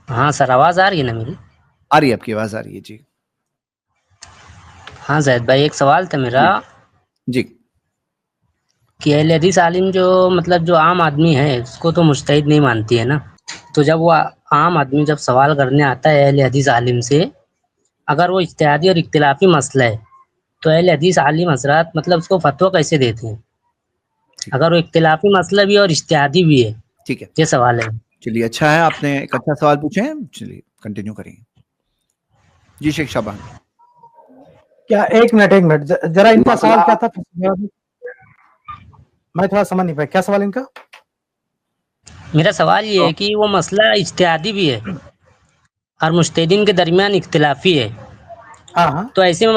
ہاں سر، آواز آ رہی ہے نا میری؟ آ رہی ہے، آپ کی آواز آ رہی ہے جی. ہاں زید بھائی، ایک سوال تھا میرا جی کہ اہل حدیث عالم جو عام آدمی ہے اس کو تو مجتہد نہیں مانتی ہے نا، تو جب وہ عام آدمی جب سوال کرنے آتا ہے اہل حدیث عالم سے، اگر وہ اجتہادی اور اختلافی مسئلہ ہے تو اہل حدیث عالم حضرات اس کو فتویٰ کیسے دیتے ہیں اگر وہ اختلافی مسئلہ بھی اور اجتہادی بھی ہے؟ ٹھیک ہے، یہ سوال ہے. چلیے اچھا ہے، آپ نے ایک اچھا سوال پوچھے ہیں. چلیے کنٹینیو کریں گے. جی شیخ شابان. کیا ایک منٹ ذرا ان کا سوال کیا تھا؟ میں تھوڑا سمجھ نہیں پایا، کیا سوال ان کا؟ میرا سوال یہ ہے کہ وہ مسئلہ اجتہادی بھی ہے اور مجتہدین کے درمیان اختلافی ہے، ہاں تو ایسے میں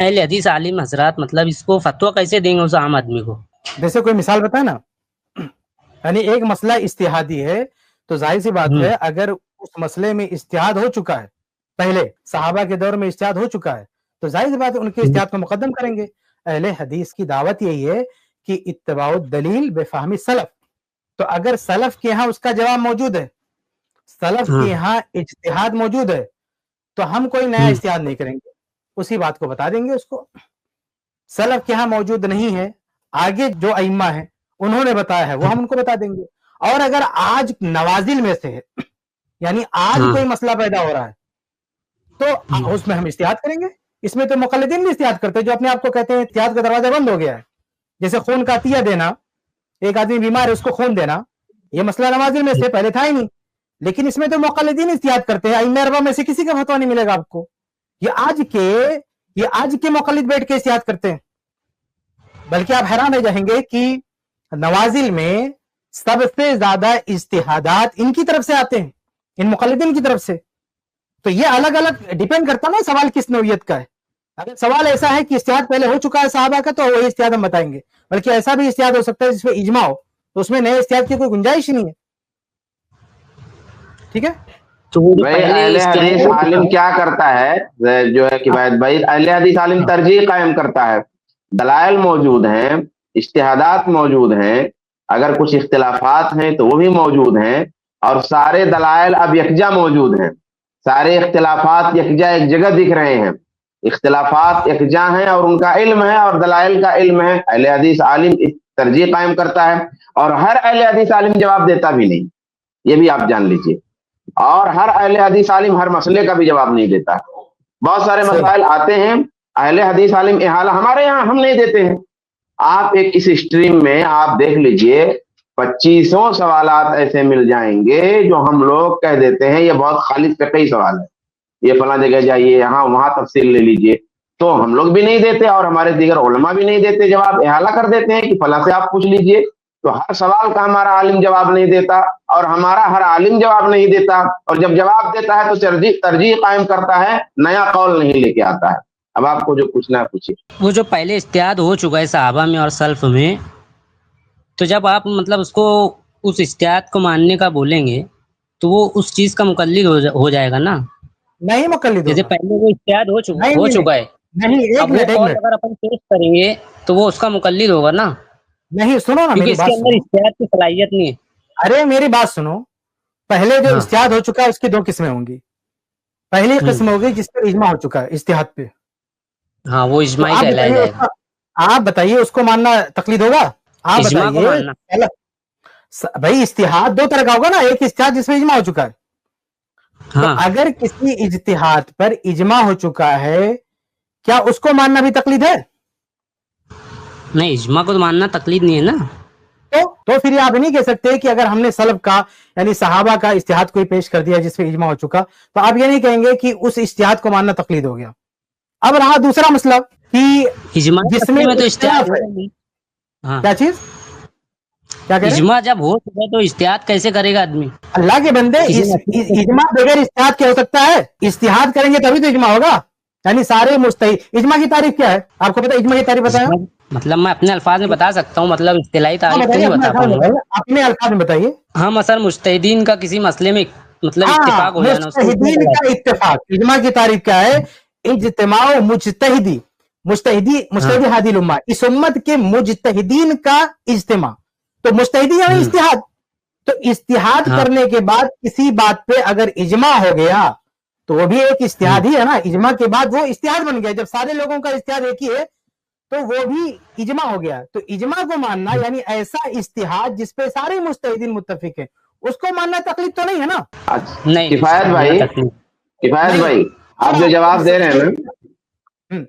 اہل حدیث عالم حضرات اس کو فتویٰ کیسے دیں گے اس عام آدمی کو؟ جیسے کوئی مثال بتائے نا، یعنی ایک مسئلہ اجتہادی ہے تو ظاہر سی بات ہے اگر اس مسئلے میں اجتہاد ہو چکا ہے، پہلے صحابہ کے دور میں اجتہاد ہو چکا ہے، تو ظاہر سی بات ہے ان کے اجتہاد کو مقدم کریں گے. اہل حدیث کی دعوت یہی ہے کہ اتباع الدلیل بفہم سلف. تو اگر سلف کے ہاں اس کا جواب موجود ہے، سلف کے ہاں اجتہاد موجود ہے، تو ہم کوئی نیا اجتہاد نہیں کریں گے، اسی بات کو بتا دیں گے اس کو. سلف کے ہاں موجود نہیں ہے، آگے جو ائمہ ہیں انہوں نے بتایا ہے وہ ہم ان کو بتا دیں گے. اور اگر آج نوازل میں سے ہے، یعنی آج کوئی مسئلہ پیدا ہو رہا ہے، تو اس میں ہم اجتہاد کریں گے. اس میں تو مقلدین بھی اجتہاد کرتے ہیں جو اپنے آپ کو کہتے ہیں اجتہاد کا دروازہ بند ہو گیا ہے. جیسے خون کا عطیہ دینا، ایک آدمی بیمار ہے اس کو خون دینا، یہ مسئلہ نوازل میں سے پہلے تھا ہی نہیں، لیکن اس میں تو مقلدین اجتہاد کرتے ہیں. ائمہ اربعہ میں سے کسی کا فتویٰ نہیں ملے گا آپ کو. یہ آج کے مقلد بیٹھ کے اجتہاد کرتے ہیں. بلکہ آپ حیران رہ جائیں گے کہ نوازل میں سب سے زیادہ اجتہادات ان کی طرف سے آتے ہیں، ان مقلدین کی طرف سے. تو یہ الگ الگ ڈیپینڈ کرتا نا سوال کس نوعیت کا ہے. اگر سوال ایسا ہے کہ اجتہاد پہلے ہو چکا ہے صحابہ کا تو وہی اجتہاد ہم بتائیں گے. بلکہ ایسا بھی اجتہاد ہو سکتا ہے جس میں اجماع ہو، تو اس میں نئے اجتہاد کی کوئی گنجائش ہی نہیں ہے. ٹھیک ہے، بھائی اہل حدیث عالم کیا کرتا ہے جو ہے کہ بھائی اہل حدیث عالم ترجیح قائم کرتا ہے. دلائل موجود ہیں، اجتہادات موجود ہیں، اگر کچھ اختلافات ہیں تو وہ بھی موجود ہیں، اور سارے دلائل اب یکجا موجود ہیں. سارے اختلافات یکجا ایک جگہ دکھ رہے ہیں، اختلافات یکجا ہیں اور ان کا علم ہے اور دلائل کا علم ہے. اہل حدیث عالم ترجیح قائم کرتا ہے، اور ہر اہل حدیث عالم جواب دیتا بھی نہیں، یہ بھی آپ جان لیجئے. اور ہر اہل حدیث عالم ہر مسئلے کا بھی جواب نہیں دیتا. بہت سارے مسائل آتے ہیں، اہل حدیث عالم احالہ ہمارے یہاں ہم نہیں دیتے ہیں. آپ ایک اس اسٹریم میں آپ دیکھ لیجئے 2500 سوالات ایسے مل جائیں گے جو ہم لوگ کہہ دیتے ہیں یہ بہت خالص فقہی سوال ہے، یہ فلاں جگہ جائیے، یہاں وہاں تفصیل لے لیجئے. تو ہم لوگ بھی نہیں دیتے اور ہمارے دیگر علماء بھی نہیں دیتے جواب، احالہ کر دیتے ہیں کہ فلاں سے آپ پوچھ لیجئے. تو ہر سوال کا ہمارا عالم جواب نہیں دیتا، اور ہمارا ہر عالم جواب نہیں دیتا، اور جب جواب دیتا ہے تو ترجیح قائم کرتا ہے، نیا قول نہیں لے کے آتا ہے. اب آپ کو جو پوچھنا ہے پوچھیے. وہ جو پہلے اجتہاد ہو چکا ہے صحابہ میں اور سلف میں، تو جب آپ اس کو اس اجتہاد کو ماننے کا بولیں گے تو وہ اس چیز کا مقلد ہو جائے گا نا؟ نہیں مقلد جیسے ہوگا. پہلے وہ اجتہاد ہو چکا ہے، نہیں، ایک اب وہ منٹ قول اگر اپن پیش کریں گے تو وہ اس کا مقلد ہوگا نا، نہیں. سنو نا کیونکہ میری اس بات کے اندر سنو. اجتہاد کی صلاحیت نہیں ہے. ارے میری بات سنو، پہلے جو اجتہاد ہو چکا ہے اس کی دو قسمیں ہوں گی. پہلی قسم ہوگی جس پہ اجماع ہو چکا ہے اجتہاد پہ، ہاں وہ تو اجماعی آپ کہلایا بتائیے جائے گا. آپ بتائیے اس کو ماننا تقلید ہوگا؟ آپ اجماع کو بتائیے. ماننا. بھائی اجتہاد دو طرح کا ہوگا نا، ایک اجتہاد جس میں اجماع ہو چکا ہے. تو اگر کسی اجتہاد پر اجماع ہو چکا ہے، کیا اس کو ماننا بھی تقلید ہے؟ نہیں، اجماع کو تو ماننا تقلید نہیں ہے نا. تو پھر آپ نہیں کہہ سکتے کہ اگر ہم نے سلف کا یعنی صحابہ کا اجتہاد کوئی پیش کر دیا جس پہ اجماع ہو چکا، تو آپ یہ نہیں کہیں گے کہ اس اجتہاد کو ماننا تقلید ہو گیا. اب رہا دوسرا مسئلہ کہ جس میں تو اختلاف ہے. کیا چیز کیا کہہ رہے ہیں؟ اجماع جب ہو چکا تو اجتہاد کیسے کرے گا آدمی؟ اللہ کے بندے، اجماع بغیر اجتہاد کیا ہو سکتا ہے؟ اجتہاد کریں گے تبھی تو اجماع ہوگا. یعنی سارے مجتہد. اجماع کی تعریف کیا ہے آپ کو پتا؟ اجماع کی تعریف بتایا. میں اپنے الفاظ میں بتا سکتا ہوں، اصطلاحی تعریف تو نہیں بتا پاؤں گا. اپنے الفاظ میں بتائیے. ہاں، مثلا مجتہدین کا کسی مسئلے میں اتفاق ہو جانا، مجتہدین کا اتفاق. اجماع کی تعریف کیا ہے؟ اجتماع مجتہدی ہادی الامہ، اس امت کے مجتہدین کا اجتماع. تو مجتہدی یعنی اجتہاد. تو اجتہاد ہاں۔ کرنے کے بعد کسی بات پہ اگر اجماع ہو گیا تو وہ بھی ایک اجتہاد ہی ہے نا، اجماع کے بعد وہ اجتہاد بن گیا. جب سارے لوگوں کا اجتہاد ایک ہی ہے تو وہ بھی اجماع ہو گیا. تو اجماع کو ماننا یعنی ایسا اجتہاد جس پہ سارے مجتہدین متفق ہیں، اس کو ماننا تقلید تو نہیں ہے نا. نہیں کفایت بھائی آپ جو جواب دے رہے ہیں نا،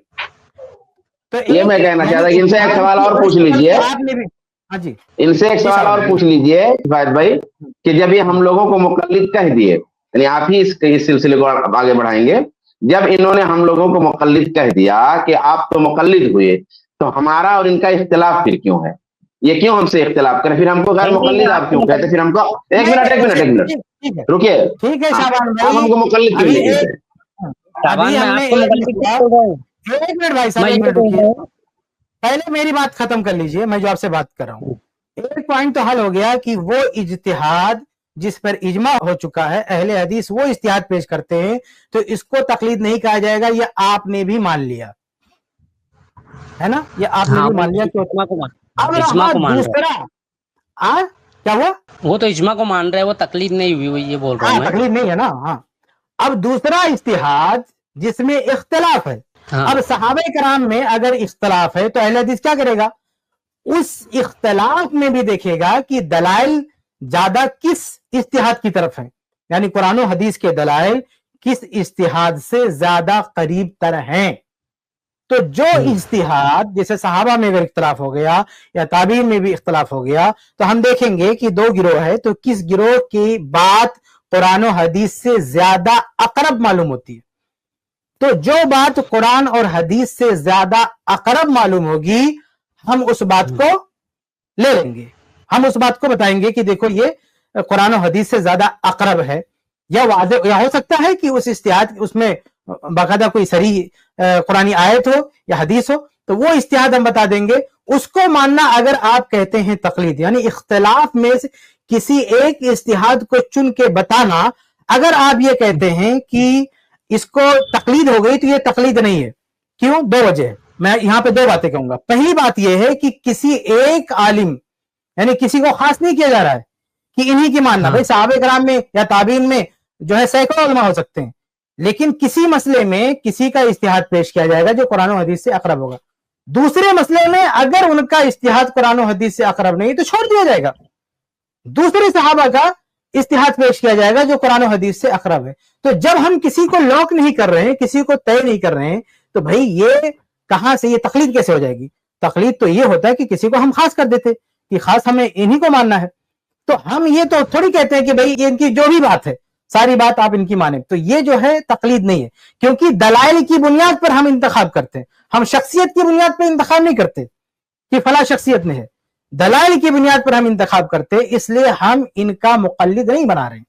تو یہ میں کہنا چاہتا کہ ان سے ایک سوال اور پوچھ لیجئے، ہاں جی ان سے ایک سوال اور پوچھ لیجئے کفایت بھائی، کہ جب یہ ہم لوگوں کو مقلد کہہ دیے، یعنی آپ ہی اس سلسلے کو آگے بڑھائیں گے، جب انہوں نے ہم لوگوں کو مقلد کہہ دیا کہ آپ تو مقلد ہوئے، تو ہمارا اور ان کا اختلاف پھر کیوں ہے؟ یہ کیوں ہم سے اختلاف کریں؟ پھر ہم کو غیر مقلد آپ کیوں کہتے؟ پھر ہم کو ایک منٹ رکیے، ٹھیک ہے شعبان آپ ہم کو مقلد کیوں نہیں کہتے؟ ابھی ہم نے ایک منٹ بھائی صاحب، ایک منٹ رکیے، پہلے میری بات ختم کر لیجئے، میں جو آپ سے بات کر رہا ہوں. ایک پوائنٹ تو حل ہو گیا کہ وہ اجتہاد جس پر اجماع ہو چکا ہے، اہل حدیث وہ اجتہاد پیش کرتے ہیں، تو اس کو تقلید نہیں کہا جائے گا. یہ آپ نے بھی مان لیا ہے نا، یہ آپ نے بھی مان لیا. اب رہا دوسرا، کیا ہوا؟ وہ تو اجماع کو مان رہے ہیں، وہ تقلید نہیں ہوئی، یہ بول رہا ہوں میں. تقلید نہیں ہے نا. ہاں اب دوسرا اجتہاد جس میں اختلاف ہے. اب صحابہ کرام میں اگر اختلاف ہے تو اہل حدیث کیا کرے گا؟ اس اختلاف میں بھی دیکھے گا کہ دلائل زیادہ کس اجتہاد کی طرف ہیں، یعنی قرآن و حدیث کے دلائل کس اجتہاد سے زیادہ قریب تر ہیں. تو جو اجتہاد جیسے صحابہ میں اگر اختلاف ہو گیا یا تابعین میں بھی اختلاف ہو گیا تو ہم دیکھیں گے کہ دو گروہ ہے، تو کس گروہ کی بات قرآن و حدیث سے زیادہ اقرب معلوم ہوتی ہے. تو جو بات قرآن اور حدیث سے زیادہ اقرب معلوم ہوگی ہم اس بات کو لے لیں گے، ہم اس بات کو بتائیں گے کہ دیکھو یہ قرآن و حدیث سے زیادہ اقرب ہے. یا واضح یا ہو سکتا ہے کہ اس اجتہاد اس میں باقاعدہ کوئی صریح قرآنی آیت ہو یا حدیث ہو، تو وہ اجتہاد ہم بتا دیں گے. اس کو ماننا اگر آپ کہتے ہیں تقلید، یعنی اختلاف میں سے کسی ایک اجتہاد کو چن کے بتانا، اگر آپ یہ کہتے ہیں کہ اس کو تقلید ہو گئی تو یہ تقلید نہیں ہے. کیوں؟ دو وجہ ہے. میں یہاں پہ دو باتیں کہوں گا. پہلی بات یہ ہے کہ کسی ایک عالم یعنی کسی کو خاص نہیں کیا جا رہا ہے کہ انہی کی ماننا. بھائی صحابہ کرام میں یا تابعین میں جو ہے سینکڑوں علماء ہو سکتے ہیں، لیکن کسی مسئلے میں کسی کا اجتہاد پیش کیا جائے گا جو قرآن و حدیث سے اقرب ہوگا. دوسرے مسئلے میں اگر ان کا اجتہاد قرآن و حدیث سے اقرب نہیں تو چھوڑ دیا جائے گا، دوسرے صحابہ کا اجتہاد پیش کیا جائے گا جو قرآن و حدیث سے اقرب ہے. تو جب ہم کسی کو لوک نہیں کر رہے ہیں، کسی کو طے نہیں کر رہے ہیں، تو بھائی یہ کہاں سے یہ تقلید کیسے ہو جائے گی؟ تقلید تو یہ ہوتا ہے کہ کسی کو ہم خاص کر دیتے کہ خاص ہمیں انہی کو ماننا ہے. تو ہم یہ تو تھوڑی کہتے ہیں کہ بھائی یہ ان کی جو بھی بات ہے ساری بات آپ ان کی مانیں. تو یہ جو ہے تقلید نہیں ہے، کیونکہ دلائل کی بنیاد پر ہم انتخاب کرتے ہیں. ہم شخصیت کی بنیاد پر انتخاب نہیں کرتے کہ فلاں شخصیت میں ہے، دلائل کی بنیاد پر ہم انتخاب کرتے. اس لیے ہم ان کا مقلد نہیں بنا رہے ہیں،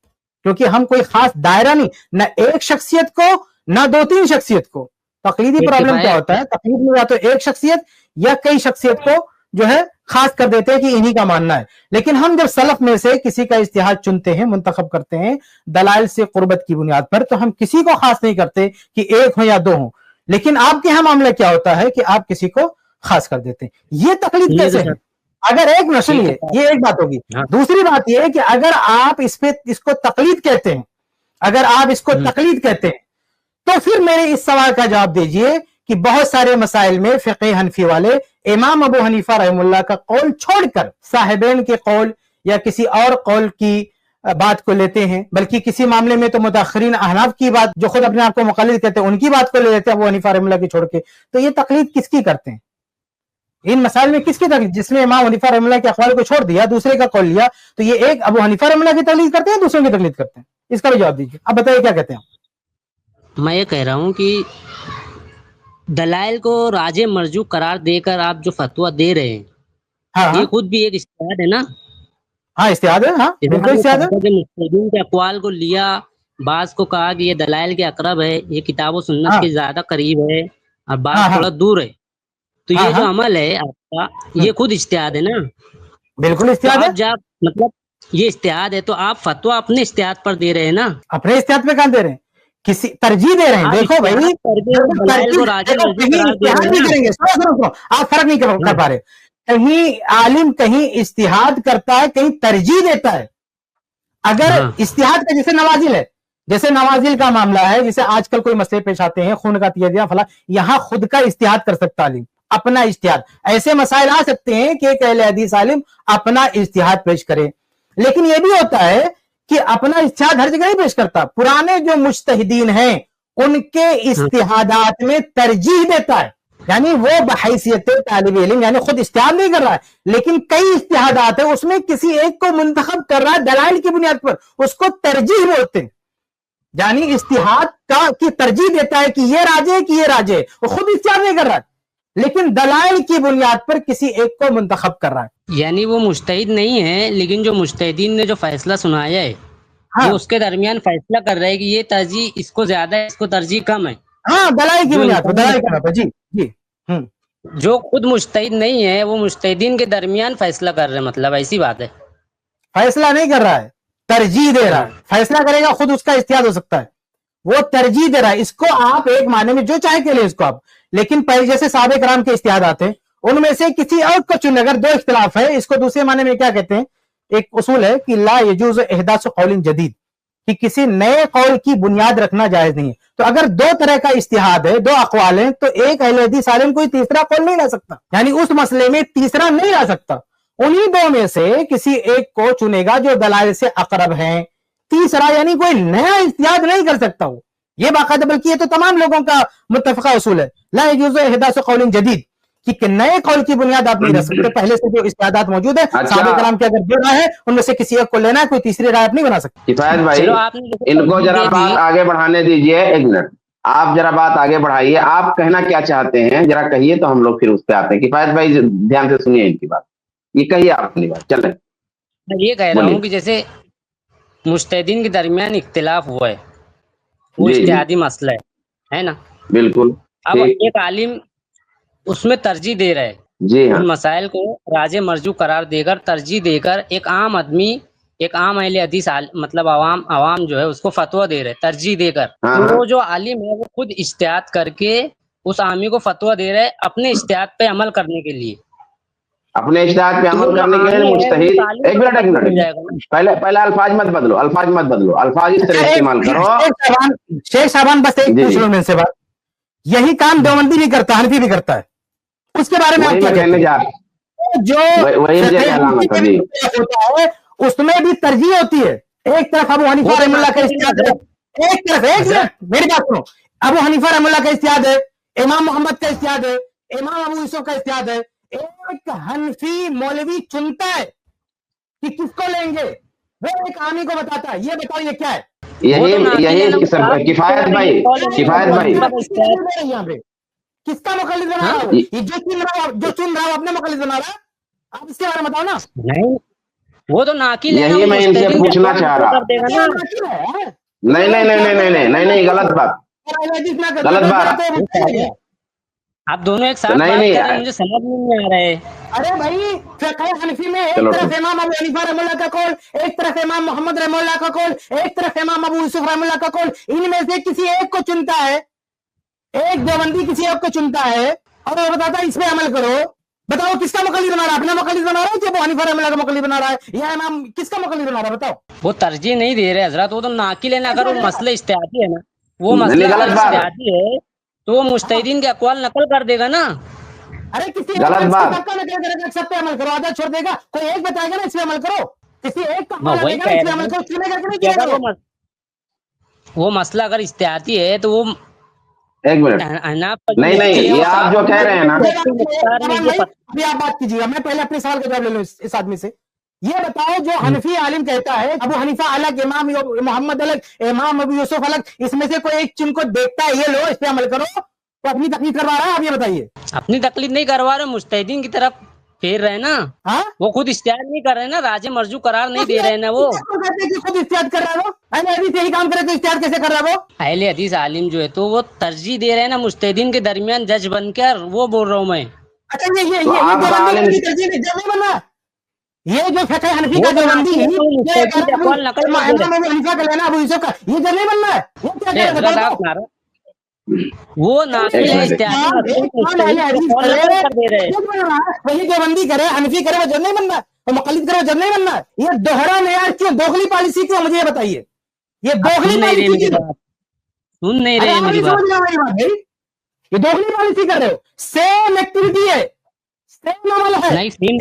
کیونکہ ہم کوئی خاص دائرہ نہیں، نہ ایک شخصیت کو نہ دو تین شخصیت کو. تقلیدی پرابلم کیا ہوتا ہے؟ تقلید میں یا تو ایک شخصیت یا کئی شخصیت کو جو ہے خاص کر دیتے ہیں کہ انہی کا ماننا ہے. لیکن ہم جب سلف میں سے کسی کا اجتہاد چنتے ہیں، منتخب کرتے ہیں دلائل سے قربت کی بنیاد پر، تو ہم کسی کو خاص نہیں کرتے کہ ایک ہو یا دو ہوں. لیکن آپ کے یہاں معاملہ کیا ہوتا ہے کہ آپ کسی کو خاص کر دیتے ہیں. یہ تقلید کیسے ہے؟ اگر ایک نسل یہ ایک بات ہوگی. دوسری بات یہ ہے کہ اگر آپ اس کو تقلید کہتے ہیں، اگر آپ اس کو تقلید کہتے ہیں تو پھر میرے اس سوال کا جواب دیجئے کہ بہت سارے مسائل میں فقہ حنفی والے امام ابو حنیفہ رحمہ اللہ کا قول چھوڑ کر صاحبین کے قول یا کسی اور قول کی بات کو لیتے ہیں، بلکہ کسی معاملے میں تو متاخرین احناف کی بات جو خود اپنے آپ کو مقلد کہتے ہیں ان کی بات کو لے لیتے ہیں ابو حنیفہ رحمہ اللہ کی چھوڑ کے. تو یہ تقلید کس کی کرتے ہیں؟ ان مسائل میں کس کی تقلید؟ جس نے امام حنیفہ رحمہ اللہ کے اقوال کو چھوڑ دیا، دوسرے کا قول لیا، تو یہ ایک ابو حنیفہ رحمہ اللہ کی تقلید کرتے ہیں، دوسروں کی تقلید کرتے ہیں. اس کا بھی جواب دیجیے. اب بتائیے کیا کہتے ہیں. میں یہ کہہ رہا ہوں کہ دلائل کو راجح مرجوح قرار دے کر آپ جو فتویٰ دے رہے ہیں یہ خود بھی ایک اجتہاد ہے نا. ہاں اجتہاد ہے. ہاں بالکل اجتہاد ہے. مجتہدین کے اقوال کو لیا، بعض کو کہا کہ یہ دلائل کے اقرب ہے، یہ کتاب و سنت کے زیادہ قریب ہے، اور بعض تھوڑا دور ہے. تو یہ جو عمل ہے آپ کا یہ خود اجتہاد ہے نا. بالکل اجتہاد ہے. جب مطلب یہ اجتہاد ہے تو آپ فتویٰ اپنے اجتہاد پر دے رہے ہیں نا. اپنے اجتہاد پہ کہاں دے رہے ہیں؟ کسی ترجیح دے رہے ہیں. دیکھو بھائی آپ فرق نہیں کر پا رہے. کہیں عالم کہیں اجتہاد کرتا ہے، کہیں ترجیح دیتا ہے. اگر اجتہاد کا جیسے نوازل ہے، جیسے نوازل کا معاملہ ہے، جیسے آج کل کوئی مسئلے پیش آتے ہیں، خون کا تجزیہ فلاں، یہاں خود کا اجتہاد کر سکتا عالم، اپنا اجتہاد. ایسے مسائل آ سکتے ہیں کہ ایک اہل حدیث عالم اپنا اجتہاد پیش کرے. لیکن یہ بھی ہوتا ہے کہ اپنا اجتہاد ہر جگہ نہیں پیش کرتا. پرانے جو مجتہدین ہیں ان کے اجتہادات میں ترجیح دیتا ہے، یعنی وہ بحیثیت طالب علم یعنی خود اجتہاد نہیں کر رہا ہے، لیکن کئی اجتہادات ہیں اس میں کسی ایک کو منتخب کر رہا ہے دلائل کی بنیاد پر، اس کو ترجیح بولتے ہیں. یعنی اجتہاد کی ترجیح دیتا ہے کہ یہ راجے ہے کہ یہ راجے ہے، وہ خود اجتہاد نہیں کر رہا ہے، لیکن دلائل کی بنیاد پر کسی ایک کو منتخب کر رہا ہے. یعنی وہ مجتہد نہیں ہے، لیکن جو مجتہدین نے جو فیصلہ سنایا ہے وہ اس کے درمیان فیصلہ کر رہے ہیں کہ یہ ترجیح اس کو زیادہ ہے، اس کو ترجیح کم ہے. ہاں، دلائل کی بنیاد پر، دلائل کی بنیاد پر. جی جی. جو خود مجتہد نہیں ہے وہ مجتہدین کے درمیان فیصلہ کر رہے ہیں، مطلب ایسی بات ہے. فیصلہ نہیں کر رہا ہے، ترجیح دے رہا ہے. فیصلہ کرے گا خود اس کا اجتہاد ہو سکتا ہے، وہ ترجیح دے رہا ہے. اس کو آپ ایک معنی میں جو چاہے کہ لیں اس کو آپ، لیکن پہلے جیسے صحابہ کرام کے اجتہادات ہیں ان میں سے کسی اور کو چنے. اگر دو اختلاف ہے، اس کو دوسرے معنی میں کیا کہتے ہیں؟ ایک اصول ہے کہ لا یجوز احداث قول جدید، کہ کسی نئے قول کی بنیاد رکھنا جائز نہیں ہے. تو اگر دو طرح کا اجتہاد ہے، دو اقوال ہیں، تو ایک اہل حدیث عالم کوئی تیسرا قول نہیں لا سکتا، یعنی اس مسئلے میں تیسرا نہیں لا سکتا. انہی دو میں سے کسی ایک کو چنے گا جو دلائل سے اقرب ہیں. تیسرا یعنی کوئی نیا اجتہاد نہیں کر سکتا وہ، یہ باقاعدہ، بلکہ یہ تو تمام لوگوں کا متفقہ اصول ہے، لا یجوز احداث قول جدید، کہ نئے قول کی بنیاد آپ نہیں رکھ سکتے. پہلے سے جو اجتہادات موجود ہیں صحابہ کرام کے اگر دو رائے ہیں ان میں سے کسی ایک کو لینا ہے، کوئی تیسری رائے آپ نہیں بنا سکتے. کفایت بھائی ان کو ذرا بات آگے بڑھانے دیجئے. ایک منٹ، آپ ذرا بات آگے بڑھائیے. آپ کہنا کیا چاہتے ہیں ذرا کہیے تو ہم لوگ پھر اس پہ آتے ہیں. کفایت بھائی دھیان سے سنیے ان کی بات، یہ کہیے آپ اپنی بات. چلیں، میں یہ کہہ رہا ہوں کہ جیسے مجتہدین کے درمیان اختلاف ہوا ہے، وہ اجتہادی مسئلہ ہے نا، بالکل. اب ایک عالم اس میں ترجیح دے رہے ہیں، ان مسائل کو راجح مرجوح قرار دے کر، ترجیح دے کر ایک عام آدمی، ایک عام اہل حدیث مطلب عوام جو ہے اس کو فتویٰ دے رہے، ترجیح دے کر. تو وہ جو عالم ہے وہ خود اجتہاد کر کے اس عامی کو فتویٰ دے رہے اپنے اجتہاد پہ عمل کرنے کے لیے، اپنے اجتہاد پہ عمل کرنے کے لیے مجتہد. ایک منٹ، پہلے الفاظ مت بدلو، الفاظ اس طرح استعمال کرو. شیخ صاحبان بس ایک پوچھ لوں میں سے بات، یہی کام دیوبندی بھی کرتا ہے، حنفی بھی کرتا ہے، اس کے بارے میں آپ کیا کہتے ہیں؟ جو ہوتا ہے اس میں بھی ترجیح ہوتی ہے. ایک طرف ابو حنیفہ رحمہ اللہ کا اجتہاد ہے، ایک طرف میری بات سنو، ابو حنیفہ رحمہ اللہ کا اجتہاد ہے، امام محمد کا اجتہاد ہے، امام ابو یوسف کا اجتہاد ہے. ایک حنفی مولوی چنتا ہے کہ کس کو لیں گے، وہ ایک عامی کو بتاتا ہے یہ بتاؤ یہ کیا ہے. یہی کفایت بھائی کس کا مقلد بنا رہا ہے؟ یہ جو چن رہا ہے اپنے مقلد بنا رہا ہے. آپ اس کے بارے میں بتاؤ نا. نہیں، وہ تو ناقل ہے. یہی میں ان سے پوچھنا چاہ رہا. نہیں، غلط بات. آپ دونوں ایک ساتھ بات کر رہے ہیں، مجھے سمجھ نہیں آ رہا ہے. ارے بھائی فقہ حنفی میں ایک طرف امام ابو حنیفہ رحمہ اللہ کا قول، ایک طرف امام محمد رحمہ اللہ کا قول، ایک طرف امام ابو یوسف رحمہ اللہ کا قول. ان میں سے کسی ایک کو چنتا ہے، ایک دیوبندی کسی ایک کو چنتا ہے اور وہ بتاتا ہے اس پہ عمل کرو. بتاؤ کس کا مقلد بنا رہا ہے؟ اپنا مقلد بنا رہا ہے کہ ابو حنیفہ رحمہ اللہ کا مقلد بنا رہا ہے، یا امام کس کا مقلد بنا رہا ہے؟ بتاؤ. وہ ترجیح نہیں دے رہے حضرات، وہ تو ناقل ہے نا. اگر وہ مسئلہ اجتہادی ہے نا، وہ مسئلہ اگر اجتہادی ہے تو وہ مجتہدین کے اقوال نقل کر دے گا نا. ارے کسی غلط بات سب پہ عمل کرو، آدھا چھوڑ دے گا، کوئی ایک بتائے گا نا اس پہ عمل کرو، کسی ایک کا وہی کہہ رہے ہیں. وہ مسئلہ اگر اجتہادی ہے تو وہ ایک منٹ، نہیں یہ آپ جو کہہ رہے ہیں نا، ابھی آپ بات کیجیے گا، میں پہلے اپنے سوال کا جواب لے لوں اس آدمی سے. یہ بتاؤ جو حنفی عالم کہتا ہے ابو حنیفہ الگ، امام محمد الگ، امام ابو یوسف الگ، اس میں سے کوئی ایک چن کو دیکھتا ہے یہ لو اس پہ عمل کرو، تو اپنی تقلید کروا رہا ہے؟ آپ یہ بتائیے. اپنی تقلید نہیں کروا رہے، مجتہدین کی طرف پھیر رہے نا. وہ خود اجتہاد نہیں کر رہے نا، راجح مرجوح قرار نہیں دے رہے نا. وہ خود اجتہاد کر رہا ہے، وہ اہل حدیث یہی کام کرے تو اجتہاد کیسے کر رہا ہے؟ وہ اہل حدیث عالم جو ہے تو وہ ترجیح دے رہے ہیں نا مجتہدین کے درمیان جج بن کر. وہ بول رہا ہوں میں. اچھا یہ جو فقہ حنفی کا دیوبندی حنیفہ کا لینا ابو یوسف کا، یہ جج نہیں بننا ہے. وہ ناقل ہے، وہی دیوبندی کرے حنفی کرے وہ جج نہیں بننا. تو مقلد کرو جب نہیں بننا ہے. یہ دوہرا معیار کیوں, دوغلی پالیسی کیوں, مجھے یہ بتائیے. یہ دوغلی پالیسی کیوں؟ سن نہیں رہے میری بات. یہ دوغلی پالیسی کر رہے ہو. سیم ایکٹیویٹی ہے, سیم عمل ہے, نہیں سین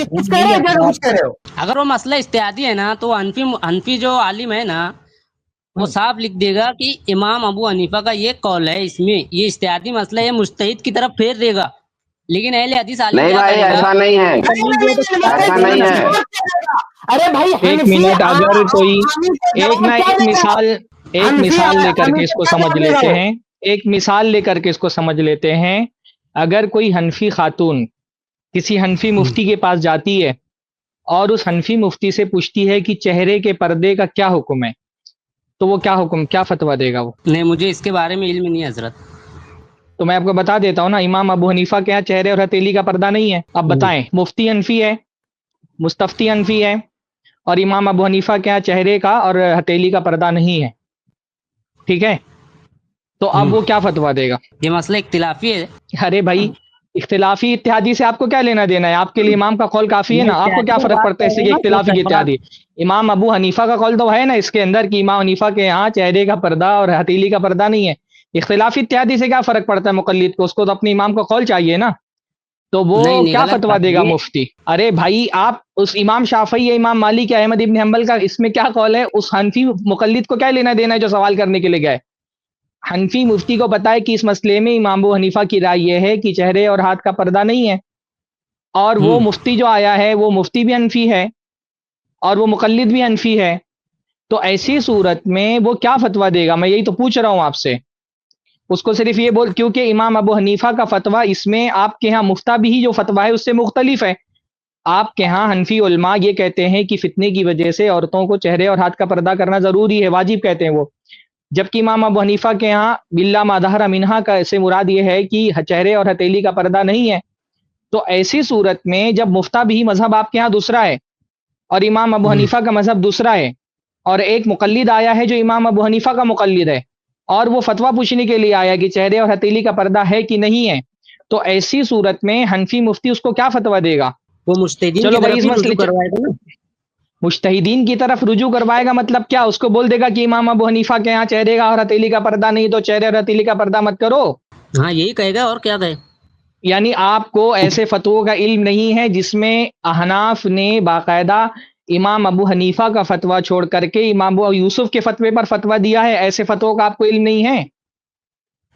کچھ کہہ رہے ہو. اگر وہ مسئلہ اجتہادی ہے نا تو حنفی جو عالم ہے نا وہ صاف لکھ دے گا کہ امام ابو حنیفہ کا یہ قول ہے, اس میں یہ اجتہادی مسئلہ ہے, مجتہد کی طرف پھیر دے گا. لیکن اہل حدیث عالم نہیں کیا بھائی, کرے گا؟ ایسا نہیں ہے, ایسا نہیں ہے. ارے بھائی ایک منٹ, اگر کوئی ایک مثال لے کر کے اس کو سمجھ لیتے ہیں, ایک مثال لے کر کے اس کو سمجھ لیتے ہیں. اگر کوئی حنفی خاتون کسی حنفی مفتی کے پاس جاتی ہے اور اس حنفی مفتی سے پوچھتی ہے کہ چہرے کے پردے کا کیا حکم ہے, تو وہ کیا فتویٰ دے گا وہ؟ نہیں, مجھے اس کے بارے میں علم نہیں حضرت. تو میں آپ کو بتا دیتا ہوں نا, امام ابو حنیفہ کے یہاں چہرے اور ہتھیلی کا پردہ نہیں ہے. اب بتائیں, مفتی حنفی ہے, مستفتی حنفی ہے, اور امام ابو حنیفہ کے یہاں چہرے کا اور ہتھیلی کا پردہ نہیں ہے, ٹھیک ہے؟ تو اب وہ کیا فتویٰ دے گا؟ یہ مسئلہ اختلافی ہے. ارے بھائی, اختلافی اتحادی سے آپ کو کیا لینا دینا ہے؟ آپ کے لیے امام کا قول کافی ہے نا, آپ کو کیا فرق پڑتا ہے اس سے کہ اختلافی کی اتحادی؟ امام ابو حنیفہ کا قول تو ہے نا اس کے اندر کہ امام حنیفہ کے یہاں چہرے کا پردہ اور ہتھیلی کا پردہ نہیں ہے. اختلافی اتحادی سے کیا فرق پڑتا ہے مقلد کو؟ اس کو تو اپنے امام کا قول چاہیے نا. تو وہ کیا فتویٰ دے گا مفتی؟ ارے بھائی, آپ اس امام شافعی یا امام مالک یا احمد ابن حنبل کا اس میں کیا قول ہے؟ اس حنفی مقلد کو کیا لینا دینا ہے جو سوال کرنے کے لیے گئے؟ حنفی مفتی کو پتا ہے کہ اس مسئلے میں امام ابو حنیفہ کی رائے یہ ہے کہ چہرے اور ہاتھ کا پردہ نہیں ہے, اور وہ مفتی جو آیا ہے وہ مفتی بھی حنفی ہے اور وہ مقلد بھی حنفی ہے. تو ایسی صورت میں وہ کیا فتویٰ دے گا؟ میں یہی تو پوچھ رہا ہوں آپ سے. اس کو صرف یہ بول, کیونکہ امام ابو حنیفہ کا فتویٰ اس میں آپ کے ہاں مفتہ بھی جو فتویٰ ہے اس سے مختلف ہے. آپ کے ہاں حنفی علماء یہ کہتے ہیں کہ فتنے کی وجہ سے عورتوں کو چہرے اور ہاتھ کا پردہ کرنا ضروری ہے, واجب کہتے ہیں وہ, جبکہ امام ابو حنیفہ کے ہاں باللہ ما ظہر منہا کا سے مراد یہ ہے کہ چہرے اور ہتھیلی کا پردہ نہیں ہے. تو ایسی صورت میں جب مفتہ بھی مذہب آپ کے ہاں دوسرا ہے اور امام ابو حنیفہ کا مذہب دوسرا ہے, اور ایک مقلد آیا ہے جو امام ابو حنیفہ کا مقلد ہے اور وہ فتویٰ پوچھنے کے لیے آیا کہ چہرے اور ہتھیلی کا پردہ ہے کہ نہیں ہے, تو ایسی صورت میں حنفی مفتی اس کو کیا فتویٰ دے گا؟ وہ مجتہدین چلو کی بھائی, اس طرف مسئلے کروائے گا نا. مجتہدین کی طرف رجوع کروائے گا مطلب کیا؟ اس کو بول دے گا کہ امام ابو حنیفہ کے یہاں چہرے کا اور ہتھیلی کا پردہ نہیں, تو چہرے اور ہتھیلی کا پردہ مت کرو. ہاں یہی کہے گا, اور کیا کہے. یعنی آپ کو ایسے فتووں کا علم نہیں ہے جس میں احناف نے باقاعدہ امام ابو حنیفہ کا فتویٰ چھوڑ کر کے امام ابو یوسف کے فتوے پر فتویٰ دیا ہے. ایسے فتووں کا آپ کو علم نہیں ہے.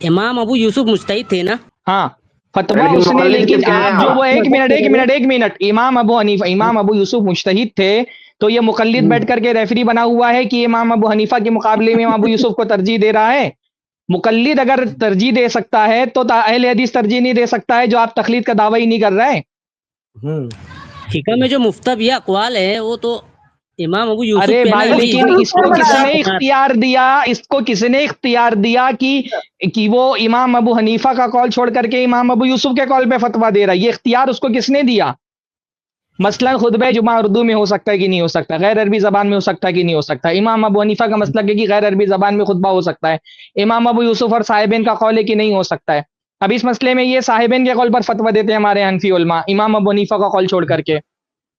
امام ابو یوسف مجتہد تھے نا. ہاں فتویٰ اس نے, لیکن آپ جو وہ ایک منٹ امام ابو حنیفہ, امام ابو یوسف مجتہد تھے, تو یہ مقلد بیٹھ کر کے ریفری بنا ہوا ہے کہ امام ابو حنیفہ کے مقابلے میں امام ابو یوسف کو ترجیح دے رہا ہے. مقلد اگر ترجیح دے سکتا ہے تو اہل حدیث ترجیح نہیں دے سکتا ہے, جو آپ تقلید کا دعویٰ ہی نہیں کر رہے. فقہ میں جو مفتب اقوال ہے وہ تو امام ابو یوسف. ارے بھائی, لیکن اس کو کس نے اختیار دیا, اس کو کس نے اختیار دیا کہ وہ امام ابو حنیفہ کا قول چھوڑ کر کے امام ابو یوسف کے قول پہ فتویٰ دے رہا ہے؟ یہ اختیار اس کو کس نے دیا؟ مثلا خطبہ جمعہ اردو میں ہو سکتا ہے کہ نہیں ہو سکتا, غیر عربی زبان میں ہو سکتا ہے کہ نہیں ہو سکتا. امام ابو حنیفہ کا مسلک ہے کہ غیر عربی زبان میں خطبہ ہو سکتا ہے. امام ابو یوسف اور صاحبین کا قول ہے کہ نہیں ہو سکتا ہے. اب اس مسئلے میں یہ صاحبین کے قول پر فتویٰ دیتے ہیں ہمارے حنفی علماء امام ابو حنیفہ کا قول چھوڑ کر کے.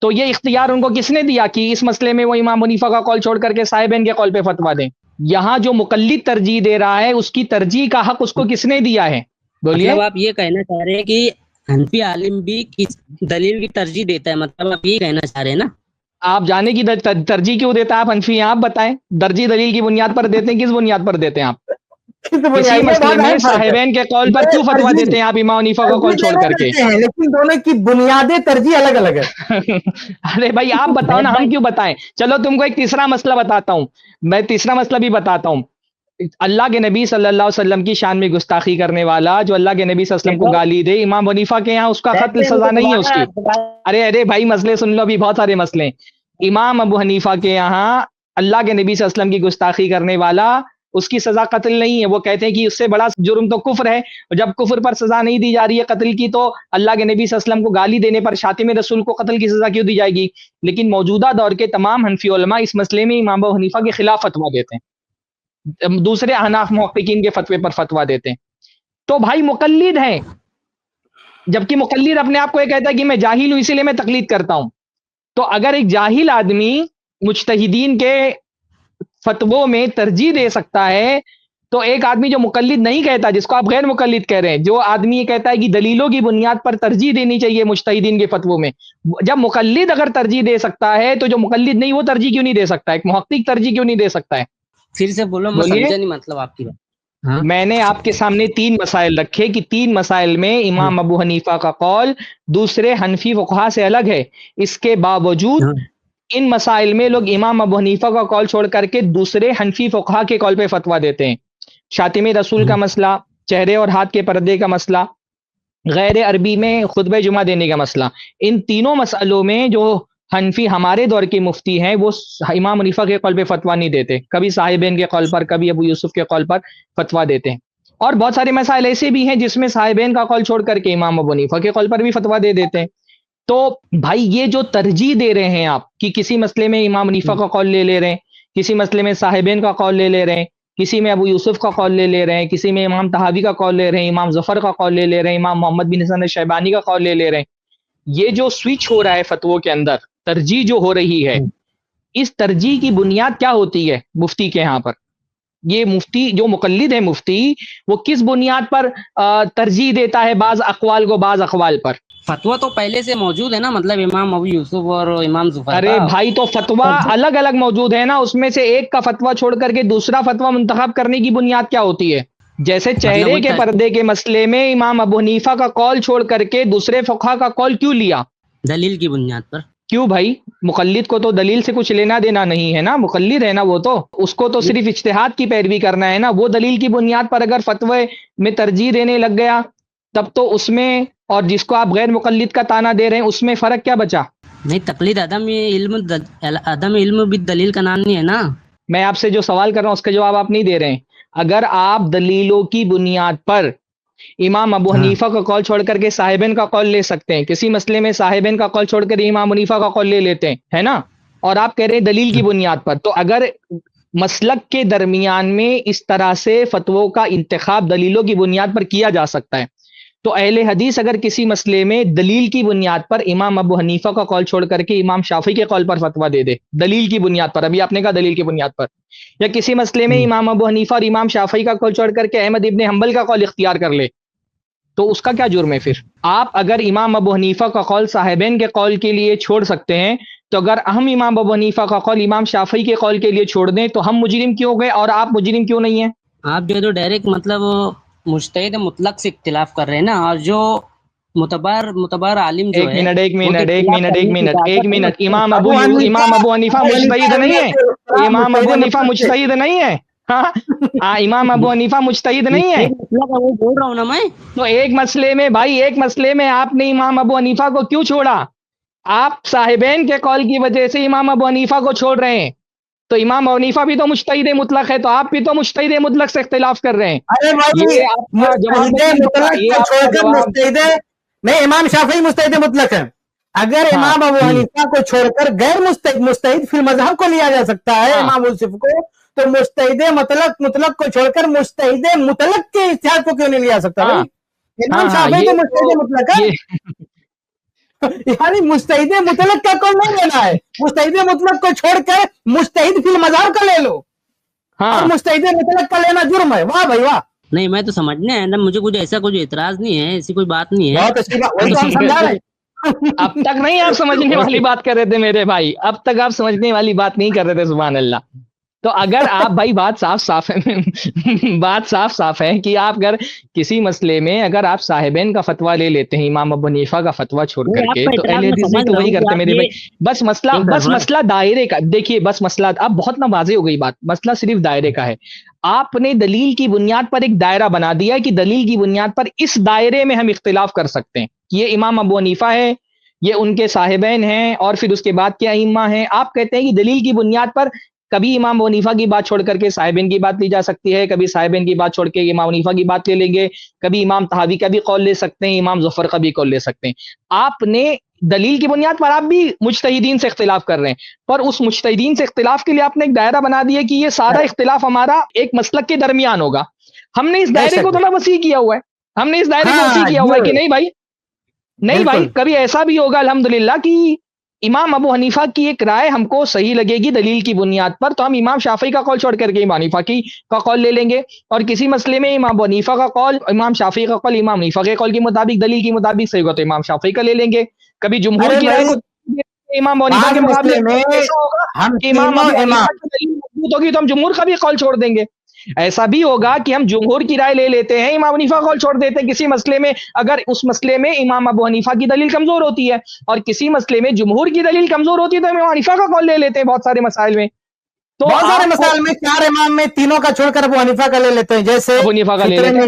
تو یہ اختیار ان کو کس نے دیا کہ اس مسئلے میں وہ امام حنیفہ کا قول چھوڑ کر کے صاحبین کے قول پہ فتویٰ دیں؟ یہاں جو مقلد ترجیح دے رہا ہے اس کی ترجیح کا حق اس کو کس نے دیا ہے؟ بولیے. مطلب آپ یہ کہنا چاہ رہے ہیں کہ حنفی عالم بھی کس دلیل کی ترجیح دیتا ہے, مطلب آپ یہ کہنا چاہ رہے ہیں نا. آپ جانے کی ترجیح کیوں دیتا ہے آپ حنفی ہیں؟ آپ بتائیں, ترجیح دلیل کی بنیاد پر دیتے ہیں, کس بنیاد پر دیتے ہیں آپ؟ کسی مسئلے میں صاحبین کے قول پر کیوں فتویٰ دیتے ہیں آپ امام حنیفہ کا قول چھوڑ کر کے؟ لیکن دونوں کی بنیادیں ترجیح الگ الگ ہے. ارے بھائی آپ بتاؤ نا, ہم کیوں بتائیں؟ چلو تم کو ایک تیسرا مسئلہ بتاتا ہوں, میں تیسرا مسئلہ بھی بتاتا ہوں. اللہ کے نبی صلی اللہ علیہ وسلم کی شان میں گستاخی کرنے والا جو اللہ کے نبی صلی اللہ علیہ وسلم کو گالی دے, امام حنیفہ کے یہاں اس کا قتل سزا نہیں ہے اس کی. ارے بھائی مسئلے سن لو, بھی بہت سارے مسئلے ہیں. امام ابو حنیفہ کے یہاں اللہ کے نبی صلی اللہ علیہ وسلم کی گستاخی کرنے والا اس کی سزا قتل نہیں ہے. وہ کہتے ہیں کہ اس سے بڑا جرم تو کفر ہے, اور جب کفر پر سزا نہیں دی جا رہی ہے قتل کی, تو اللہ کے نبی صلی اللہ علیہ وسلم کو گالی دینے پر شاتم رسول کو قتل کی سزا کیوں دی جائے گی؟ لیکن موجودہ دور کے تمام حنفی علماء اس مسئلے میں امام ابو حنیفہ کے خلاف فتویٰ دیتے ہیں, دوسرے احناف محققین کے فتوے پر فتویٰ دیتے ہیں. تو بھائی مقلد ہیں, جبکہ مقلد اپنے آپ کو یہ کہتا ہے کہ میں جاہل ہوں اسی لیے میں تقلید کرتا ہوں. تو اگر ایک جاہل آدمی مجتہدین کے فتووں میں ترجیح دے سکتا ہے تو ایک آدمی جو مقلد نہیں کہتا، جس کو آپ غیر مقلد کہہ رہے ہیں، جو آدمی یہ کہتا ہے کہ دلیلوں کی بنیاد پر ترجیح دینی چاہیے مجتہدین کے فتووں میں، جب مقلد اگر ترجیح دے سکتا ہے تو جو مقلد نہیں وہ ترجیح کیوں نہیں دے سکتا؟ ایک محقق ترجیح کیوں نہیں دے سکتا ہے؟ پھر سے بولو، میں بولیے۔ سمجھا نہیں مطلب آپ کی بات۔ ہاں میں نے آپ کے سامنے 3 مسائل رکھے کہ 3 مسائل میں امام ابو حنیفہ کا قول دوسرے حنفی فقہا سے الگ ہے، اس کے باوجود ان مسائل میں لوگ امام ابو حنیفہ کا قول چھوڑ کر کے دوسرے حنفی فقہا کے قول پہ فتویٰ دیتے ہیں۔ شاطم رسول کا مسئلہ، چہرے اور ہاتھ کے پردے کا مسئلہ، غیر عربی میں خطبہ جمعہ دینے کا مسئلہ، ان تینوں مسئلوں میں جو حنفی ہمارے دور کے مفتی ہیں وہ امام حنیفہ کے قول پہ فتویٰ نہیں دیتے، کبھی صاحبین کے قول پر، کبھی ابو یوسف کے قول پر فتویٰ دیتے ہیں۔ اور بہت سارے مسائل ایسے بھی ہیں جس میں صاحبین کا قول چھوڑ کر کے امام ابو حنیفہ کے قول پر بھی فتویٰ دے دیتے ہیں۔ تو بھائی یہ جو ترجیح دے رہے ہیں آپ کہ کسی مسئلے میں امام حنیفہ کا قول لے رہے ہیں، کسی مسئلے میں صاحبین کا قول لے رہے ہیں، کسی میں ابو یوسف کا قول لے رہے ہیں، کسی میں امام طحاوی کا قول لے رہے ہیں، امام ظفر کا قول لے رہے ہیں، امام محمد بن حسن شیبانی کا قول لے رہے ہیں، یہ جو سوئچ ہو رہا ہے فتووں کے اندر، ترجیح جو ہو رہی ہے، اس ترجیح کی بنیاد کیا ہوتی ہے مفتی کے ہاں پر؟ یہ مفتی جو مقلد ہے مفتی، وہ کس بنیاد پر ترجیح دیتا ہے بعض اقوال کو بعض اقوال پر؟ فتویٰ تو پہلے سے موجود ہے نا، مطلب امام ابو یوسف اور امام ظفر ارے بھائی تو فتویٰ الگ الگ موجود ہے نا، اس میں سے ایک کا فتویٰ چھوڑ کر کے دوسرا فتویٰ منتخب کرنے کی بنیاد کیا ہوتی ہے؟ جیسے چہرے کے پردے کے مسئلے میں امام ابو حنیفہ کا قول چھوڑ کر کے دوسرے فقہا کا قول کیوں لیا؟ دلیل کی بنیاد پر۔ کیوں بھائی؟ مقلد کو تو دلیل سے کچھ لینا دینا نہیں ہے نا، مقلد ہے نا وہ، تو اس کو تو صرف اجتہاد کی پیروی کرنا ہے نا۔ وہ دلیل کی بنیاد پر اگر فتوے میں ترجیح دینے لگ گیا تب تو اس میں اور جس کو آپ غیر مقلد کا تانا دے رہے ہیں اس میں فرق کیا بچا؟ نہیں، تقلید عدم علم بالدلیل کا نام نہیں ہے نا۔ میں آپ سے جو سوال کر رہا ہوں اس کا جواب آپ نہیں دے رہے ہیں۔ اگر آپ دلیلوں کی بنیاد پر امام ابو حنیفہ کا قول چھوڑ کر کے صاحبین کا قول لے سکتے ہیں، کسی مسئلے میں صاحبین کا قول چھوڑ کر امام حنیفہ کا قول لے لیتے ہیں، ہے نا، اور آپ کہہ رہے ہیں دلیل کی بنیاد پر، تو اگر مسلک کے درمیان میں اس طرح سے فتووں کا انتخاب دلیلوں کی بنیاد پر کیا جا سکتا ہے، تو اہل حدیث اگر کسی مسئلے میں دلیل کی بنیاد پر امام ابو حنیفہ کا قول چھوڑ کر کے امام شافعی کے قول پر فتویٰ دے دے، دلیل کی بنیاد پر، ابھی آپ نے کہا دلیل کی بنیاد پر، یا کسی مسئلے میں امام ابو حنیفہ اور امام شافعی کا قول چھوڑ کر کے احمد ابن حنبل کا قول اختیار کر لے، تو اس کا کیا جرم ہے پھر؟ آپ اگر امام ابو حنیفہ کا قول صاحبین کے قول کے لیے چھوڑ سکتے ہیں، تو اگر ہم امام ابو حنیفہ کا قول امام شافعی کے قول کے لیے چھوڑ دیں تو ہم مجرم کیوں گئے اور آپ مجرم کیوں نہیں ہیں؟ آپ جو ہے تو ڈائریکٹ مطلب مجتہد مطلق سے اختلاف کر رہے ہیں نا، اور جو معتبر عالم جو ہے، ایک منٹ امام ابو حنیفہ مجتہد نہیں ہے، امام ابو حنیفہ مجتہد نہیں ہے، امام ابو حنیفہ مجتہد نہیں ہے، وہ بول رہا ہوں نا میں۔ تو ایک مسئلے میں آپ نے امام ابو حنیفہ کو کیوں چھوڑا؟ آپ صاحبین کے قول کی وجہ سے امام ابو حنیفہ کو چھوڑ رہے ہیں، تو امام ابو حنیفہ بھی تو مجتہد مطلق ہے، تو آپ بھی تو مجتہد مطلق سے اختلاف کر رہے ہیں۔ نہیں، امام شافعی مجتہد مطلق ہے، اگر امام ابو حنیفہ کو چھوڑ کر غیر مجتہد فی المذہب کو لیا جا سکتا ہے، امام یوسف کو، تو مجتہد مطلق کو چھوڑ کر مجتہد مطلق کے اجتہاد کو کیوں نہیں لیا سکتا؟ امام شافعی کو مجتہد مطلق ہے، یعنی مجتہد مطلق کا کون نہیں لینا ہے، مجتہد مطلق کو چھوڑ کر مجتہد فی المذہب کا لے لو، اور مجتہد مطلق کا لینا جرم ہے۔ واہ بھائی واہ! نہیں، میں تو سمجھنے ہے نا، مجھے کچھ ایسا کچھ اعتراض نہیں ہے، ایسی کوئی بات نہیں ہے۔ بہت اچھی بات، وہی تو ہم سمجھا رہے ہیں۔ اب تک نہیں آپ سمجھنے والی بات کر رہے تھے میرے بھائی، اب تک آپ سمجھنے والی بات نہیں کر رہے تھے، سبحان اللہ۔ تو اگر آپ بھائی بات صاف ہے کہ آپ اگر کسی مسئلے میں اگر آپ صاحبین کا فتویٰ لے لیتے ہیں امام ابو حنیفہ کا فتویٰ چھوڑ کر کے، تو اہل حدیث بھی تو وہی کرتے ہیں میرے بھائی۔ بس مسئلہ دائرے کا، دیکھیے بس مسئلہ اب بہت نہ واضح ہو گئی بات، مسئلہ صرف دائرے کا ہے۔ آپ نے دلیل کی بنیاد پر ایک دائرہ بنا دیا کہ دلیل کی بنیاد پر اس دائرے میں ہم اختلاف کر سکتے ہیں، یہ امام ابو حنیفہ ہے، یہ ان کے صاحبین ہیں، اور پھر اس کے بعد کے ائمہ ہیں۔ آپ کہتے ہیں کہ دلیل کی بنیاد پر کبھی امام ابو حنیفہ کی بات چھوڑ کر کے صاحبین کی بات لی جا سکتی ہے، کبھی صاحبین کی بات چھوڑ کے امام حنیفہ کی بات لے لیں گے، کبھی امام طحاوی کا بھی قول لے سکتے ہیں، امام ظفر کا بھی قول لے سکتے ہیں۔ آپ نے دلیل کی بنیاد پر آپ بھی مجتہدین سے اختلاف کر رہے ہیں، پر اس مجتہدین سے اختلاف کے لیے آپ نے ایک دائرہ بنا دیا کہ یہ سارا اختلاف ہمارا ایک مسلک کے درمیان ہوگا۔ ہم نے اس دائرے کو تھوڑا وسیع کیا ہوا ہے، کہ نہیں بھائی، نہیں بھائی، کبھی ایسا بھی ہوگا الحمدللہ کہ امام ابو حنیفہ کی ایک رائے ہم کو صحیح لگے گی دلیل کی بنیاد پر تو ہم امام شافعی کا قول چھوڑ کر کے امام حنیفہ کا قول لے لیں گے، اور کسی مسئلے میں امام ابو حنیفہ کا قول امام شافعی کا قول امام حنیفہ کے قول کے مطابق دلیل کے مطابق صحیح ہو تو امام شافعی کا لے لیں گے، کبھی جمہور کی رائے کو امام ابو حنیفہ کے مطابق ایسا ہوگا کہ امام ابو حنیفہ کی دلیل مضبوط ہوگی تو ہم جمہور کا بھی قول چھوڑ دیں گے، ایسا بھی ہوگا کہ ہم جمہور کی رائے لے لیتے ہیں امام حنیفہ قول چھوڑ دیتے ہیں کسی مسئلے میں، اگر اس مسئلے میں امام ابو حنیفہ کی دلیل کمزور ہوتی ہے، اور کسی مسئلے میں جمہور کی دلیل کمزور ہوتی ہے تو امام حنیفہ کا قول لے لیتے ہیں بہت سارے مسائل میں، تو بہت سارے مسائل میں 4 امام میں تینوں کا چھوڑ کر ابو حنیفہ کا لے لیتے ہیں، جیسے ابو حنیفہ کا لے لیتے ہیں،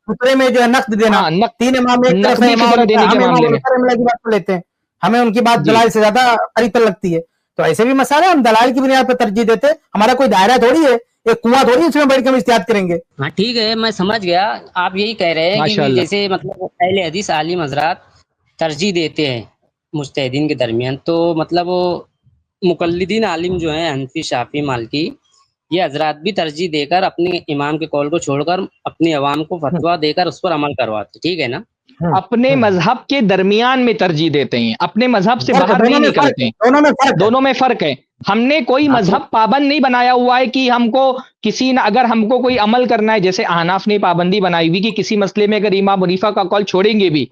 خطرے میں جو ہے نقد دینا، 3 امام ایک طرف ہے، امام کی بات کو لیتے ہیں، ہمیں ان کی بات دلائل سے زیادہ قریب تر لگتی ہے، تو ایسے بھی مسائل ہیں ہم دلائل کی بنیاد پر ترجیح دیتے ہیں، ہمارا کوئی دائرہ تھوڑی ہے، ایک کنواں تھوڑی ہے اس میں بیٹھ کے ہم اجتہاد کریں گے۔ ہاں ٹھیک ہے، میں سمجھ گیا، آپ یہی کہہ رہے ہیں کہ جیسے مطلب اہل حدیث عالم حضرات ترجیح دیتے ہیں مجتہدین کے درمیان، تو مطلب مقلدین عالم جو ہیں حنفی شافعی مالکی، یہ حضرات بھی ترجیح دے کر اپنے امام کے قول کو چھوڑ کر اپنی عوام کو فتویٰ دے کر اس پر عمل کرواتے، ٹھیک ہے نا؟ اپنے مذہب کے درمیان میں ترجیح دیتے ہیں، اپنے مذہب سے باہر نہیں نکلتے ہیں، دونوں میں فرق ہے، ہم نے کوئی مذہب پابند نہیں بنایا ہوا ہے کہ ہم کو کسی نہ اگر ہم کو کوئی عمل کرنا ہے، جیسے احناف نے پابندی بنائی ہوئی کہ کسی مسئلے میں اگر امام حنیفہ کا قول چھوڑیں گے بھی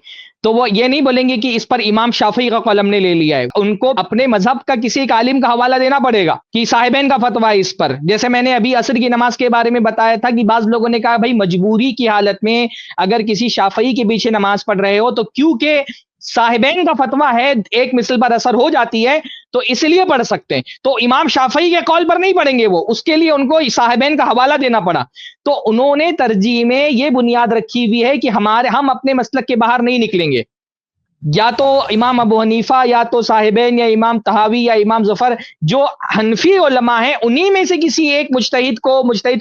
تو وہ یہ نہیں بولیں گے کہ اس پر امام شافعی کا قول ہم نے لے لیا ہے، ان کو اپنے مذہب کا کسی ایک عالم کا حوالہ دینا پڑے گا کہ صاحبین کا فتویٰ ہے اس پر، جیسے میں نے ابھی عصر کی نماز کے بارے میں بتایا تھا کہ بعض لوگوں نے کہا بھائی مجبوری کی حالت میں اگر کسی شافعی کے پیچھے نماز پڑھ رہے ہو تو کیونکہ صاحبین کا فتویٰ ہے ایک مثل پر اثر ہو جاتی ہے تو اس لیے پڑھ سکتے ہیں، تو امام شافعی کے قول پر نہیں پڑھیں گے، وہ اس کے لیے ان کو صاحبین کا حوالہ دینا پڑا، تو انہوں نے ترجیح میں یہ بنیاد رکھی ہوئی ہے کہ ہم اپنے مسلک کے باہر نہیں نکلیں گے، یا تو امام ابو حنیفہ یا تو صاحبین یا امام طحاوی یا امام ظفر جو حنفی علماء ہیں انہی میں سے کسی ایک مجتہد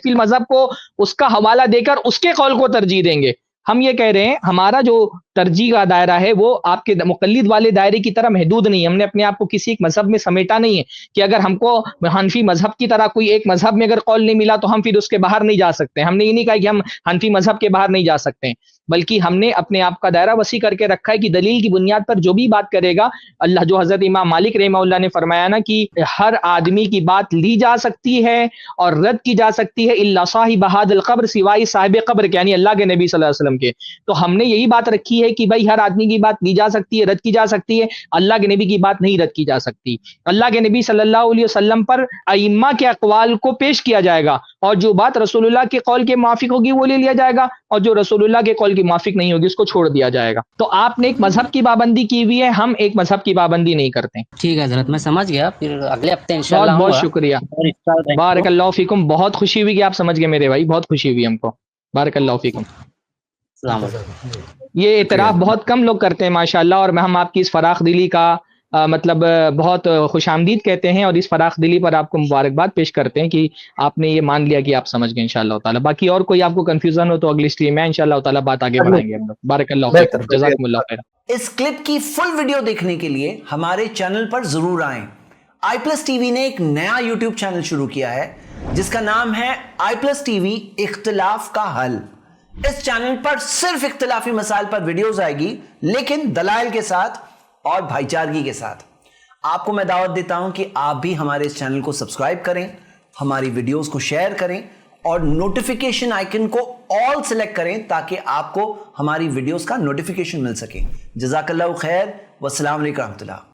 فی المذہب کو اس کا حوالہ دے کر اس کے قول کو ترجیح دیں گے۔ ہم یہ کہہ رہے ہیں ہمارا جو ترجیح کا دائرہ ہے وہ آپ کے مقلد والے دائرے کی طرح محدود نہیں ہے، ہم نے اپنے آپ کو کسی ایک مذہب میں سمیٹا نہیں ہے کہ اگر ہم کو حنفی مذہب کی طرح کوئی ایک مذہب میں اگر قول نہیں ملا تو ہم پھر اس کے باہر نہیں جا سکتے، ہم نے یہ نہیں کہا کہ ہم حنفی مذہب کے باہر نہیں جا سکتے، بلکہ ہم نے اپنے آپ کا دائرہ وسیع کر کے رکھا ہے کہ دلیل کی بنیاد پر جو بھی بات کرے گا، اللہ جو حضرت امام مالک رحمہ اللہ نے فرمایا نا کہ ہر آدمی کی بات لی جا سکتی ہے اور رد کی جا سکتی ہے الا صاحب هذا القبر، سوائے صاحب قبر کے یعنی اللہ کے نبی صلی اللہ علیہ وسلم کے، تو ہم نے یہی بات رکھی ہے کہ بھائی ہر آدمی کی بات لی جا سکتی ہے، رد کی جا سکتی ہے، اللہ کے نبی کی بات نہیں رد کی جا سکتی، اللہ کے نبی صلی اللہ علیہ وسلم پر ائمہ کے اقوال کو پیش کیا جائے گا اور جو بات رسول اللہ کے قول کے موافق ہوگی وہ لے لیا جائے گا اور جو رسول اللہ کے قول کی موافق نہیں ہوگی اس کو چھوڑ دیا جائے گا، تو آپ نے ایک مذہب کی پابندی کی ہوئی ہے، ہم ایک مذہب کی پابندی نہیں کرتے۔ ٹھیک ہے حضرت، میں سمجھ گیا، پھر اگلے ہفتے انشاءاللہ بہت بہت شکریہ، بارک اللہ فیکم، بہت خوشی ہوئی کہ آپ سمجھ گئے میرے بھائی، بہت خوشی ہوئی ہم کو، بارک اللہ فیکم۔ السلام علیکم۔ یہ اعتراف بہت کم لوگ کرتے ہیں ماشاءاللہ، اور ہم آپ کی اس فراخ دلی کا مطلب بہت خوش آمدید کہتے ہیں اور اس فراخ دلی پر آپ کو مبارکباد پیش کرتے ہیں کہ آپ نے یہ مان لیا کہ آپ سمجھ گئے انشاءاللہ تعالی۔ باقی اور کوئی آپ کو کنفیوژن ہو تو اگلی اسٹریم میں انشاءاللہ تعالی بات آگے بڑھائیں گے ہم لوگ۔ بارک اللہ فیکم، جزاکم اللہ خیر۔ اس کلپ کی فل ویڈیو دیکھنے کے لیے ہمارے چینل پر ضرور آئیں۔ آئی پلس ٹی وی نے ایک نیا یوٹیوب چینل شروع کیا ہے جس کا نام ہے آئی پلس ٹی وی اختلاف کا حل۔ اس چینل پر صرف اختلافی مسائل پر ویڈیوز آئے گی، لیکن دلائل کے ساتھ اور بھائی چارگی کے ساتھ۔ آپ کو میں دعوت دیتا ہوں کہ آپ بھی ہمارے اس چینل کو سبسکرائب کریں، ہماری ویڈیوز کو شیئر کریں اور نوٹیفیکیشن آئیکن کو آل سلیکٹ کریں تاکہ آپ کو ہماری ویڈیوز کا نوٹیفیکیشن مل سکے۔ جزاک اللہ خیر، والسلام علیکم ورحمۃ اللہ۔